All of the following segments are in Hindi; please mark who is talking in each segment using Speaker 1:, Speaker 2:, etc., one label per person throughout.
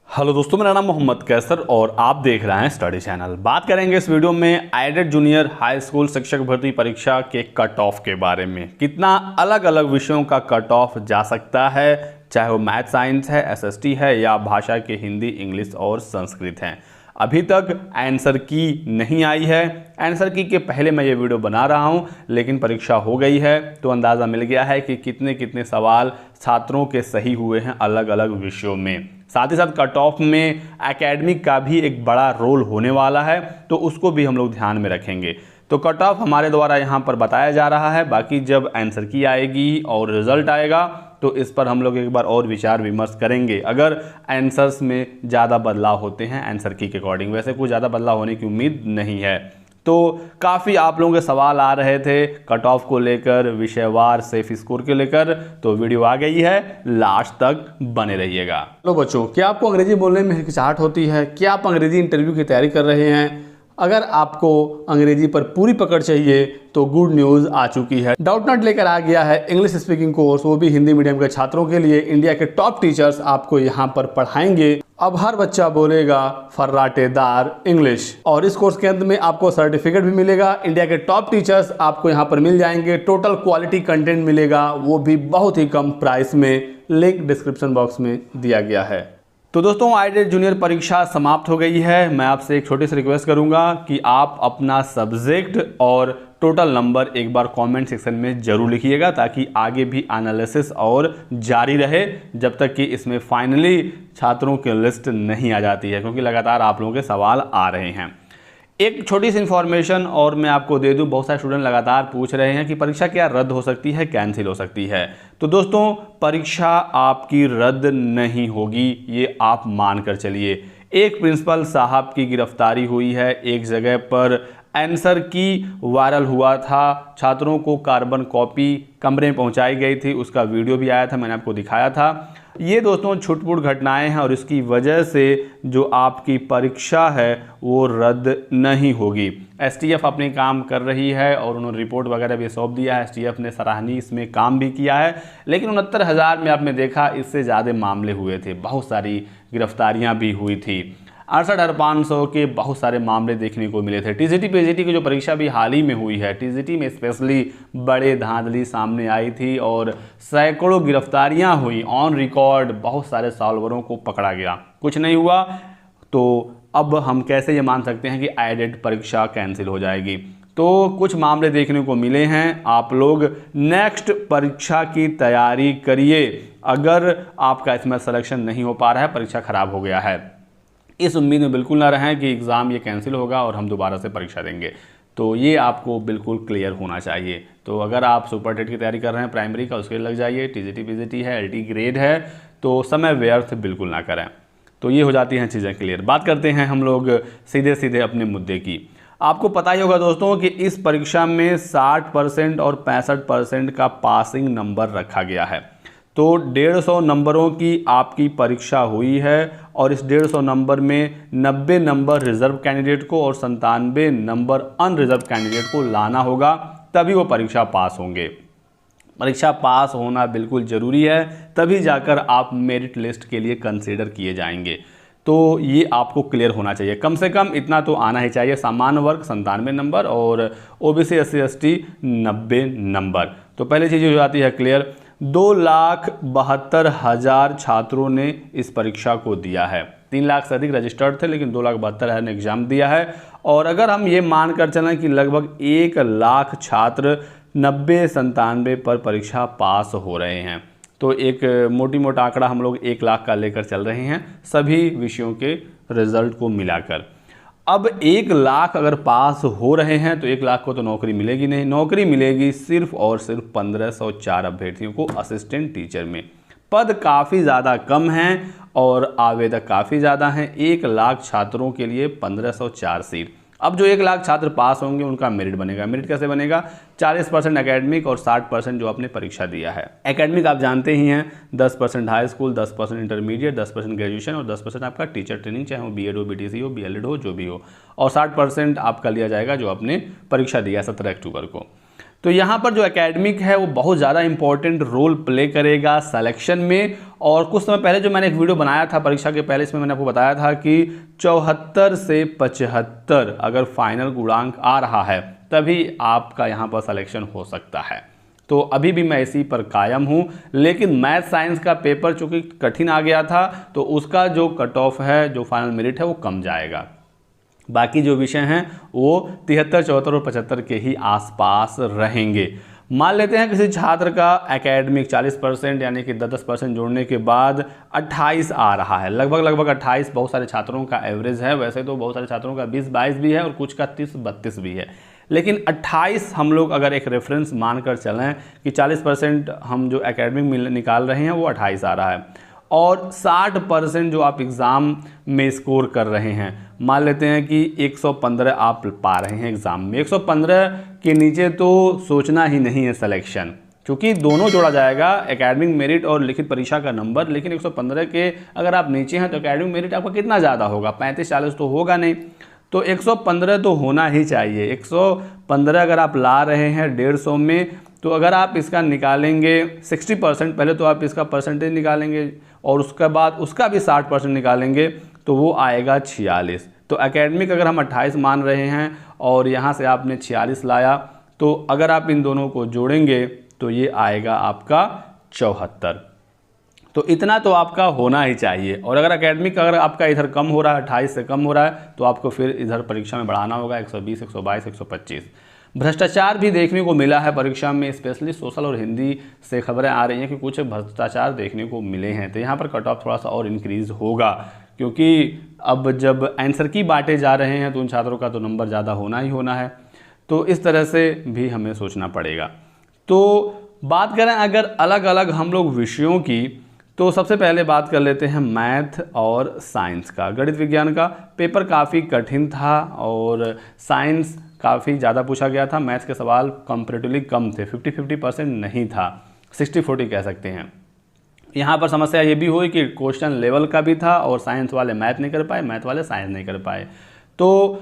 Speaker 1: हेलो दोस्तों, मेरा नाम मोहम्मद कैसर और आप देख रहे हैं स्टडी चैनल। बात करेंगे इस वीडियो में एडेड जूनियर हाई स्कूल शिक्षक भर्ती परीक्षा के कट ऑफ के बारे में। कितना अलग अलग विषयों का कट ऑफ जा सकता है, चाहे वो मैथ साइंस है, एसएसटी है या भाषा के हिंदी, इंग्लिश और संस्कृत हैं। अभी तक आंसर की नहीं आई है। आंसर की के पहले मैं ये वीडियो बना रहा हूँ, लेकिन परीक्षा हो गई है तो अंदाज़ा मिल गया है कि कितने कितने सवाल छात्रों के सही हुए हैं अलग अलग विषयों में। साथ ही साथ कट ऑफ में एकेडमिक का भी एक बड़ा रोल होने वाला है, तो उसको भी हम लोग ध्यान में रखेंगे। तो कट ऑफ हमारे द्वारा यहाँ पर बताया जा रहा है। बाकी जब आंसर की आएगी और रिजल्ट आएगा तो इस पर हम लोग एक बार और विचार विमर्श करेंगे। अगर आंसर्स में ज़्यादा बदलाव होते हैं आंसर की के अकॉर्डिंग, वैसे कोई ज़्यादा बदलाव होने की उम्मीद नहीं है। तो काफ़ी आप लोगों के सवाल आ रहे थे कट ऑफ को लेकर, विषयवार सेफ स्कोर के लेकर, तो वीडियो आ गई है, लास्ट तक बने रहिएगा। लो बच्चों, क्या आपको अंग्रेजी बोलने में हिचकिचाहट होती है? क्या आप अंग्रेजी इंटरव्यू की तैयारी कर रहे हैं? अगर आपको अंग्रेजी पर पूरी पकड़ चाहिए तो गुड न्यूज़ आ चुकी है। डाउटनट लेकर आ गया है इंग्लिश स्पीकिंग कोर्स, वो भी हिंदी मीडियम के छात्रों के लिए। इंडिया के टॉप टीचर्स आपको यहाँ पर पढ़ाएंगे। अब हर बच्चा बोलेगा फर्राटेदार इंग्लिश, और इस कोर्स के अंत में आपको सर्टिफिकेट भी मिलेगा। इंडिया के टॉप टीचर्स आपको यहाँ पर मिल जाएंगे। टोटल क्वालिटी कंटेंट मिलेगा, वो भी बहुत ही कम प्राइस में। लिंक डिस्क्रिप्शन बॉक्स में दिया गया है। तो दोस्तों, एडेड जूनियर परीक्षा समाप्त हो गई है। मैं आपसे एक छोटी सी रिक्वेस्ट करूंगा कि आप अपना सब्जेक्ट और टोटल नंबर एक बार कमेंट सेक्शन में जरूर लिखिएगा, ताकि आगे भी एनालिसिस और जारी रहे जब तक कि इसमें फाइनली छात्रों की लिस्ट नहीं आ जाती है, क्योंकि लगातार आप लोगों के सवाल आ रहे हैं। एक छोटी सी इन्फॉर्मेशन और मैं आपको दे दूं, बहुत सारे स्टूडेंट लगातार पूछ रहे हैं कि परीक्षा क्या रद्द हो सकती है, कैंसिल हो सकती है। तो दोस्तों, परीक्षा आपकी रद्द नहीं होगी, ये आप मान कर चलिए। एक प्रिंसिपल साहब की गिरफ्तारी हुई है, एक जगह पर आंसर की वायरल हुआ था, छात्रों को कार्बन कॉपी कमरे में पहुंचाई गई थी, उसका वीडियो भी आया था, मैंने आपको दिखाया था। ये दोस्तों छुटपुट घटनाएं हैं और इसकी वजह से जो आपकी परीक्षा है वो रद्द नहीं होगी। एसटीएफ अपने काम कर रही है और उन्होंने रिपोर्ट वगैरह भी सौंप दिया है। एसटीएफ ने सराहनीय इसमें काम भी किया है, लेकिन 69,000 में आपने देखा इससे ज़्यादा मामले हुए थे, बहुत सारी गिरफ्तारियां भी हुई थी। 68,500 के बहुत सारे मामले देखने को मिले थे। टीजीटी पीजीटी की जो परीक्षा भी हाल ही में हुई है, टीजीटी में स्पेशली बड़े धांधली सामने आई थी और सैकड़ों गिरफ्तारियां हुई ऑन रिकॉर्ड। बहुत सारे सॉल्वरों को पकड़ा गया, कुछ नहीं हुआ। तो अब हम कैसे ये मान सकते हैं कि एडेड परीक्षा कैंसिल हो जाएगी? तो कुछ मामले देखने को मिले हैं। आप लोग नेक्स्ट परीक्षा की तैयारी करिए। अगर आपका इसमें सिलेक्शन नहीं हो पा रहा है, परीक्षा खराब हो गया है, इस उम्मीद में बिल्कुल ना रहें कि एग्ज़ाम ये कैंसिल होगा और हम दोबारा से परीक्षा देंगे। तो ये आपको बिल्कुल क्लियर होना चाहिए। तो अगर आप सुपर टेट की तैयारी कर रहे हैं प्राइमरी का, उसके लग जाइए। टीजीटी पीजीटी है, एलटी ग्रेड है, तो समय व्यर्थ बिल्कुल ना करें। तो ये हो जाती हैं चीज़ें क्लियर। बात करते हैं हम लोग सीधे सीधे अपने मुद्दे की। आपको पता ही होगा दोस्तों कि इस परीक्षा में 60% और 65% का पासिंग नंबर रखा गया है। तो 150 नंबरों की आपकी परीक्षा हुई है और इस 150 नंबर में 90 नंबर रिजर्व कैंडिडेट को और 97 नंबर अनरिजर्व कैंडिडेट को लाना होगा, तभी वो परीक्षा पास होंगे। परीक्षा पास होना बिल्कुल ज़रूरी है, तभी जाकर आप मेरिट लिस्ट के लिए कंसीडर किए जाएंगे। तो ये आपको क्लियर होना चाहिए, कम से कम इतना तो आना ही चाहिए। सामान्य वर्ग 97 नंबर और ओबीसी SC ST 90 नंबर। तो पहली चीज़ हो जाती है क्लियर। 2,72,000 छात्रों ने इस परीक्षा को दिया है। 3 लाख से अधिक रजिस्टर्ड थे, लेकिन 2,72,000 ने एग्जाम दिया है। और अगर हम ये मानकर चलें कि लगभग 1 लाख छात्र 90-97 पर परीक्षा पास हो रहे हैं, तो एक मोटी मोटा आंकड़ा हम लोग 1 लाख का लेकर चल रहे हैं सभी विषयों के रिजल्ट को मिलाकर। अब 1 लाख अगर पास हो रहे हैं तो 1 लाख को तो नौकरी मिलेगी नहीं। नौकरी मिलेगी सिर्फ और सिर्फ 1504 अभ्यर्थियों को असिस्टेंट टीचर में। पद काफ़ी ज़्यादा कम हैं और आवेदक काफ़ी ज़्यादा हैं। 1 लाख छात्रों के लिए 1504 सीट। अब जो 1 लाख छात्र पास होंगे उनका मेरिट बनेगा। मेरिट कैसे बनेगा? 40% एकेडमिक और 60% जो आपने परीक्षा दिया है। एकेडमिक आप जानते ही हैं, 10% हाई स्कूल, 10% इंटरमीडिएट, 10% ग्रेजुएशन और 10% आपका टीचर ट्रेनिंग, चाहे वो बीएड हो, बीटीसी हो, बीएलएड हो, जो भी हो, और 60% आपका लिया जाएगा जो आपने परीक्षा दिया 17 अक्टूबर को। तो यहाँ पर जो एकेडमिक है वो बहुत ज़्यादा इंपॉर्टेंट रोल प्ले करेगा सिलेक्शन में। और कुछ समय पहले जो मैंने एक वीडियो बनाया था परीक्षा के पहले, इसमें मैंने आपको बताया था कि 74 से 75 अगर फाइनल गुणांक आ रहा है तभी आपका यहाँ पर सिलेक्शन हो सकता है। तो अभी भी मैं इसी पर कायम हूँ, लेकिन मैथ साइंस का पेपर चूँकि कठिन आ गया था तो उसका जो कट ऑफ है, जो फाइनल मेरिट है वो कम जाएगा। बाकी जो विषय हैं वो 73, 74 और 75 के ही आसपास रहेंगे। मान लेते हैं किसी छात्र का एकेडमिक 40% यानी कि 10% जोड़ने के बाद 28 आ रहा है, लगभग 28 बहुत सारे छात्रों का एवरेज है। वैसे तो बहुत सारे छात्रों का 20-22 भी है और कुछ का 30-32 भी है, लेकिन 28 हम लोग अगर एक रेफरेंस मानकर चलें कि 40% हम जो एकेडमिक निकाल रहे हैं वो 28 आ रहा है, और 60% जो आप एग्ज़ाम में स्कोर कर रहे हैं, मान लेते हैं कि 115 आप पा रहे हैं एग्ज़ाम में, 115 के नीचे तो सोचना ही नहीं है सिलेक्शन, क्योंकि दोनों जोड़ा जाएगा, एकेडमिक मेरिट और लिखित परीक्षा का नंबर। लेकिन 115 के अगर आप नीचे हैं तो एकेडमिक मेरिट आपका कितना ज़्यादा होगा, 35-40 तो होगा नहीं, तो 115 तो होना ही चाहिए। 115 अगर आप ला रहे हैं 150 में, तो अगर आप इसका निकालेंगे 60%, पहले तो आप इसका परसेंटेज निकालेंगे और उसके बाद उसका भी 60% निकालेंगे तो वो आएगा 46। तो एकेडमिक अगर हम 28 मान रहे हैं और यहाँ से आपने 46 लाया, तो अगर आप इन दोनों को जोड़ेंगे तो ये आएगा आपका 74। तो इतना तो आपका होना ही चाहिए। और अगर एकेडमिक अगर आपका इधर कम हो रहा है, 28 से कम हो रहा है, तो आपको फिर इधर परीक्षा में बढ़ाना होगा 120, 122, 125। भ्रष्टाचार भी देखने को मिला है परीक्षा में, स्पेशली सोशल और हिंदी से खबरें आ रही हैं कि कुछ भ्रष्टाचार देखने को मिले हैं। तो यहाँ पर कट ऑफ थोड़ा सा और इंक्रीज़ होगा, क्योंकि अब जब आंसर की बांटे जा रहे हैं तो उन छात्रों का तो नंबर ज़्यादा होना ही होना है। तो इस तरह से भी हमें सोचना पड़ेगा। तो बात करें अगर अलग अलग हम लोग विषयों की, तो सबसे पहले बात कर लेते हैं मैथ और साइंस का। गणित विज्ञान का पेपर काफ़ी कठिन था और साइंस काफ़ी ज़्यादा पूछा गया था। मैथ्स के सवाल कंपैरेटिवली कम थे, 50-50% नहीं था, 60-40 कह सकते हैं। यहाँ पर समस्या ये भी हुई कि क्वेश्चन लेवल का भी था और साइंस वाले मैथ नहीं कर पाए, मैथ वाले साइंस नहीं कर पाए। तो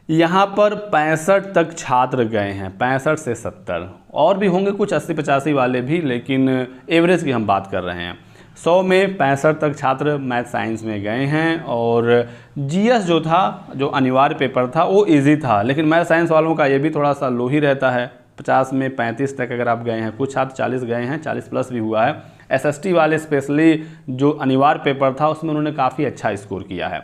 Speaker 1: यहाँ पर 65 तक छात्र गए हैं, 65 से 70, और भी होंगे कुछ 80-85 वाले भी, लेकिन एवरेज की हम बात कर रहे हैं। 100 में 65 तक छात्र मैथ साइंस में गए हैं। और जीएस जो था, जो अनिवार्य पेपर था, वो इजी था, लेकिन मैथ साइंस वालों का ये भी थोड़ा सा लो ही रहता है। 50 में 35 तक अगर आप गए हैं, कुछ छात्र 40 गए हैं, 40 प्लस भी हुआ है। एसएसटी वाले स्पेशली जो अनिवार्य पेपर था उसमें उन्होंने काफ़ी अच्छा स्कोर किया है।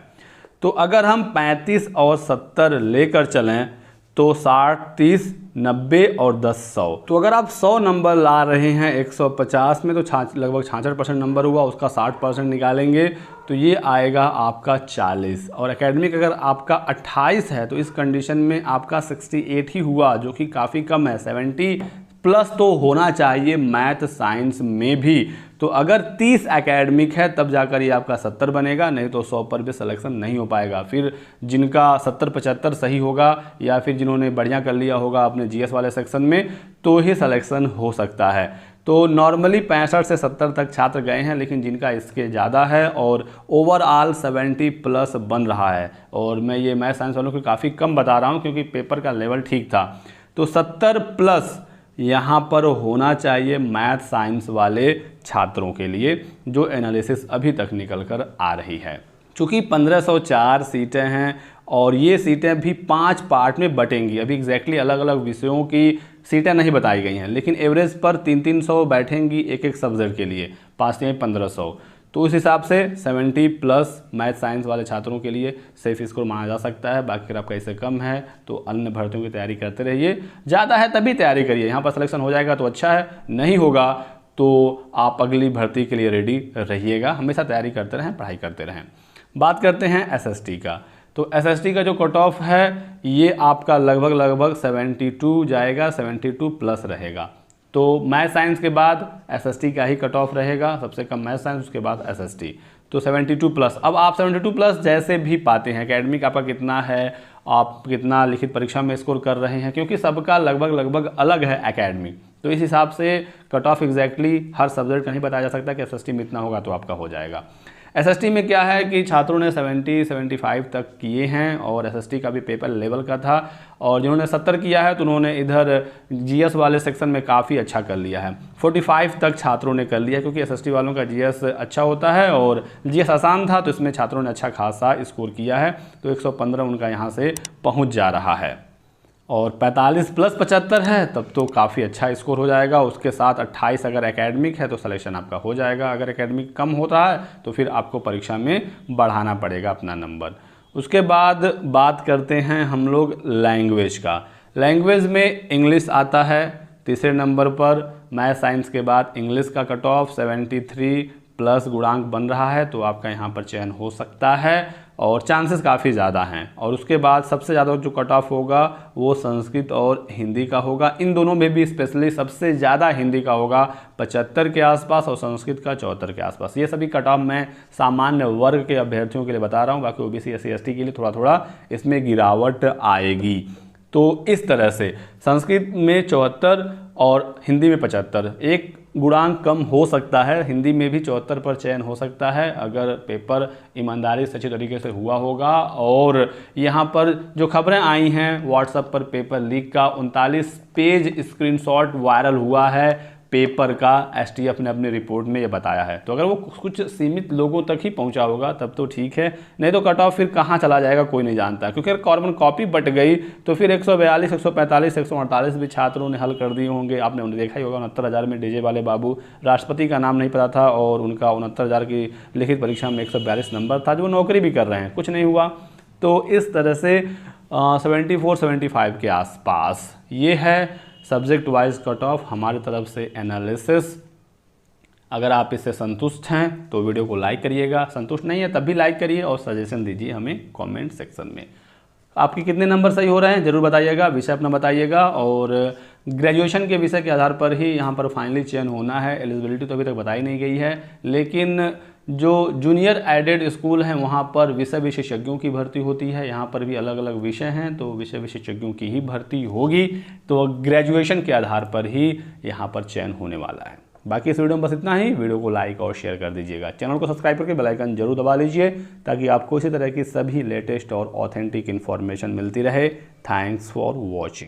Speaker 1: तो अगर हम 35 और 70 लेकर चलें तो 60, 30, 90 और 10, 100। तो अगर आप 100 नंबर ला रहे हैं 150 में, तो लगभग 66% नंबर हुआ, उसका 60% निकालेंगे तो ये आएगा आपका 40। और एकेडमिक अगर आपका 28 है तो इस कंडीशन में आपका 68 ही हुआ, जो कि काफ़ी कम है। 70 प्लस तो होना चाहिए मैथ साइंस में भी। तो अगर 30 एकेडमिक है तब जाकर ये आपका 70 बनेगा, नहीं तो 100 पर भी सिलेक्शन नहीं हो पाएगा। फिर जिनका 70-75 सही होगा या फिर जिन्होंने बढ़िया कर लिया होगा अपने जीएस वाले सेक्शन में, तो ही सिलेक्शन हो सकता है। तो नॉर्मली 65 से 70 तक छात्र गए हैं, लेकिन जिनका इसके ज़्यादा है और ओवरऑल 70 प्लस बन रहा है। और मैं ये मैथ साइंस वालों को काफ़ी कम बता रहा हूँ क्योंकि पेपर का लेवल ठीक था। तो 70 प्लस यहाँ पर होना चाहिए मैथ साइंस वाले छात्रों के लिए, जो एनालिसिस अभी तक निकल कर आ रही है। चूँकि 1504 सीटें हैं और ये सीटें भी 5 पार्ट में बटेंगी। अभी एग्जैक्टली अलग अलग विषयों की सीटें नहीं बताई गई हैं, लेकिन एवरेज पर 300-300 बैठेंगी एक एक सब्जेक्ट के लिए, 5-1500। तो उस हिसाब से 70 प्लस मैथ साइंस वाले छात्रों के लिए सेफ स्कोर माना जा सकता है। बाकी अगर आपका इससे कम है तो अन्य भर्तियों की तैयारी करते रहिए, ज़्यादा है तभी तैयारी करिए। यहाँ पर सिलेक्शन हो जाएगा तो अच्छा है, नहीं होगा तो आप अगली भर्ती के लिए रेडी रहिएगा। हमेशा तैयारी करते रहें, पढ़ाई करते रहें। बात करते हैं एसएसटी का। तो एसएसटी का जो कट ऑफ है ये आपका लगभग 72 जाएगा, 72 प्लस रहेगा। तो मैथ साइंस के बाद एसएसटी का ही कट ऑफ रहेगा, सबसे कम मैथ साइंस, उसके बाद एसएसटी। तो 72 प्लस। अब आप 72 प्लस जैसे भी पाते हैं, एकेडमिक आपका कितना है, आप कितना लिखित परीक्षा में स्कोर कर रहे हैं, क्योंकि सबका लगभग अलग है एकेडमिक। तो इस हिसाब से कट ऑफ एग्जैक्टली हर सब्जेक्ट का नहीं बताया जा सकता कि एसएसटी में इतना होगा तो आपका हो जाएगा। एसएसटी में क्या है कि छात्रों ने 70-75 तक किए हैं और एसएसटी का भी पेपर लेवल का था, और जिन्होंने 70 किया है तो उन्होंने इधर जीएस वाले सेक्शन में काफ़ी अच्छा कर लिया है। 45 तक छात्रों ने कर लिया, क्योंकि एसएसटी वालों का जीएस अच्छा होता है और जीएस आसान था, तो इसमें छात्रों ने अच्छा खासा स्कोर किया है। तो 115 उनका यहाँ से पहुँच जा रहा है। और 45 + 75 है तब तो काफ़ी अच्छा स्कोर हो जाएगा। उसके साथ 28 अगर एकेडमिक है तो सिलेक्शन आपका हो जाएगा। अगर एकेडमिक कम होता है तो फिर आपको परीक्षा में बढ़ाना पड़ेगा अपना नंबर। उसके बाद बात करते हैं हम लोग लैंग्वेज का। लैंग्वेज में इंग्लिश आता है तीसरे नंबर पर। मैथ साइंस के बाद इंग्लिश का कट ऑफ 73+ गुणांक बन रहा है, तो आपका यहाँ पर चयन हो सकता है और चांसेस काफ़ी ज़्यादा हैं। और उसके बाद सबसे ज़्यादा जो कट ऑफ होगा वो संस्कृत और हिंदी का होगा। इन दोनों में भी स्पेशली सबसे ज़्यादा हिंदी का होगा 75 के आसपास और संस्कृत का 74 के आसपास। ये सभी कट ऑफ मैं सामान्य वर्ग के अभ्यर्थियों के लिए बता रहा हूँ, बाकी ओबीसी SC ST के लिए थोड़ा थोड़ा इसमें गिरावट आएगी। तो इस तरह से संस्कृत में 74 और हिंदी में 75, एक गुणांक कम हो सकता है। हिंदी में भी 74 पर चयन हो सकता है अगर पेपर ईमानदारी से अच्छे तरीके से हुआ होगा। और यहाँ पर जो खबरें आई हैं व्हाट्सएप पर पेपर लीक का 39 पेज स्क्रीनशॉट वायरल हुआ है पेपर का, एसटीएफ ने अपनी रिपोर्ट में ये बताया है। तो अगर वो कुछ सीमित लोगों तक ही पहुंचा होगा तब तो ठीक है, नहीं तो कट ऑफ फिर कहाँ चला जाएगा कोई नहीं जानता। क्योंकि अगर कॉमन कॉपी बट गई तो फिर 142, 145, 148 भी छात्रों ने हल कर दिए होंगे। आपने उन्हें देखा ही होगा 69,000 में डीजे वाले बाबू, राष्ट्रपति का नाम नहीं पता था और उनका 69,000 की लिखित परीक्षा में 142 नंबर था, जो नौकरी भी कर रहे हैं, कुछ नहीं हुआ। तो इस तरह से 74-75 के आसपास ये है सब्जेक्ट वाइज कट ऑफ हमारी तरफ से एनालिसिस। अगर आप इससे संतुष्ट हैं तो वीडियो को लाइक करिएगा, संतुष्ट नहीं है तब भी लाइक करिए और सजेशन दीजिए हमें कमेंट सेक्शन में। आपके कितने नंबर सही हो रहे हैं ज़रूर बताइएगा, विषय अपना बताइएगा। और ग्रेजुएशन के विषय के आधार पर ही यहाँ पर फाइनली चयन होना है। एलिजिबिलिटी तो अभी तक बताई नहीं गई है, लेकिन जो जूनियर एडेड स्कूल हैं वहाँ पर विषय विशेषज्ञों की भर्ती होती है। यहाँ पर भी अलग अलग विषय हैं, तो विषय विशेषज्ञों की ही भर्ती होगी। तो ग्रेजुएशन के आधार पर ही यहाँ पर चयन होने वाला है। बाकी इस वीडियो में बस इतना ही। वीडियो को लाइक और शेयर कर दीजिएगा, चैनल को सब्सक्राइब करके बेल आइकन जरूर दबा लीजिए ताकि आपको इसी तरह की सभी लेटेस्ट और ऑथेंटिक इन्फॉर्मेशन मिलती रहे। Thanks for watching.